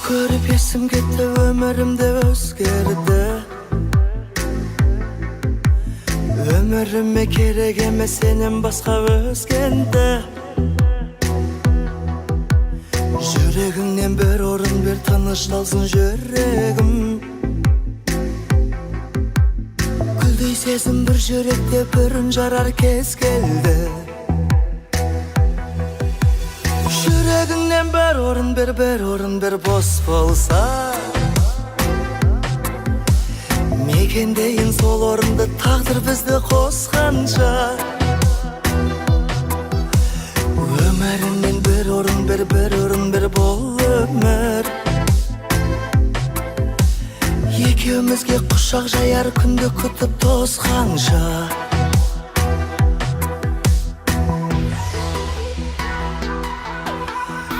көріп есім кетті, өмірімде өзгерді. Өміріме керек емес сенен басқа өзгенді. Жүрегіңнен бір орын бер, тынышталсын жүрегім. Гүлдей сезім бір жүректе, бүрін жарар кез келді. Жүрегіңнен бір орын бер, бос болса. Мекендейін сол орынды, тағдыр бізді қосқанша. Өміріңнен бір орын бер, бол өмір. Екеумізге құшақ жаяр күнді күтіп тосқанша.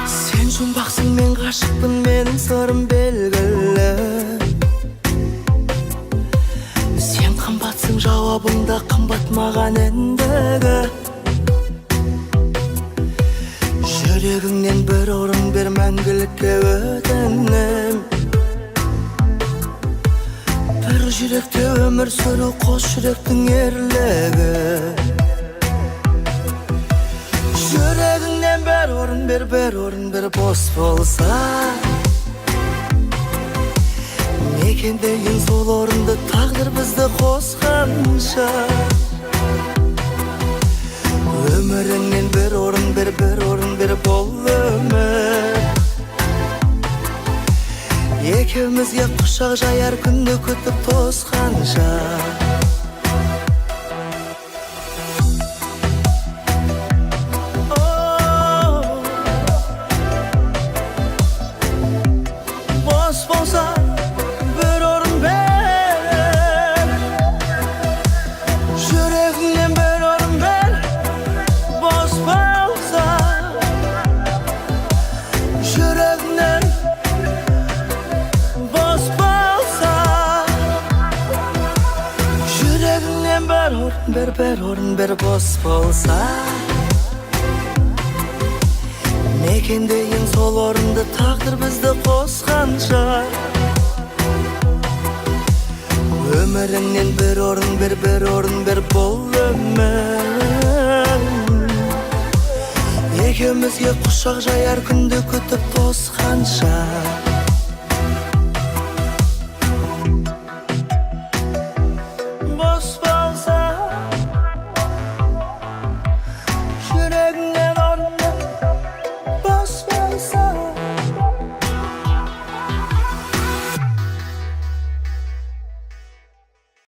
Сен жұмбақсың, мен ғашықпын, менің сырым белгілі. Сен қымбатсың, жауабың да қымбат маған ендігі. Жүрегіңнен бір орын бер, мәңгілікке өтінем. Бір жүректе өмір сүру, қос жүректің ерлігі. Жүрегіңнен бір орын бер, бос болса. Мекендейін сол орынды, тағдыр бізді қосқанша. Өміріңнен бір орын бер, бол өмір. Екеумізге құшақ жаяр күнді күтіп тосқанша. Бос болса бір орын бер, жүрегіңнен бір орын бер. Бос болса жүрегіңнен, бос болса жүрегіңнен бір орын бер, бос болса. Мекендейін сол орынды, тағдыр бізді қосқанша. Өміріңнен бір орын бер, бол өмір. Екеумізге құшақ жаяр күнді күтіп тосқанша.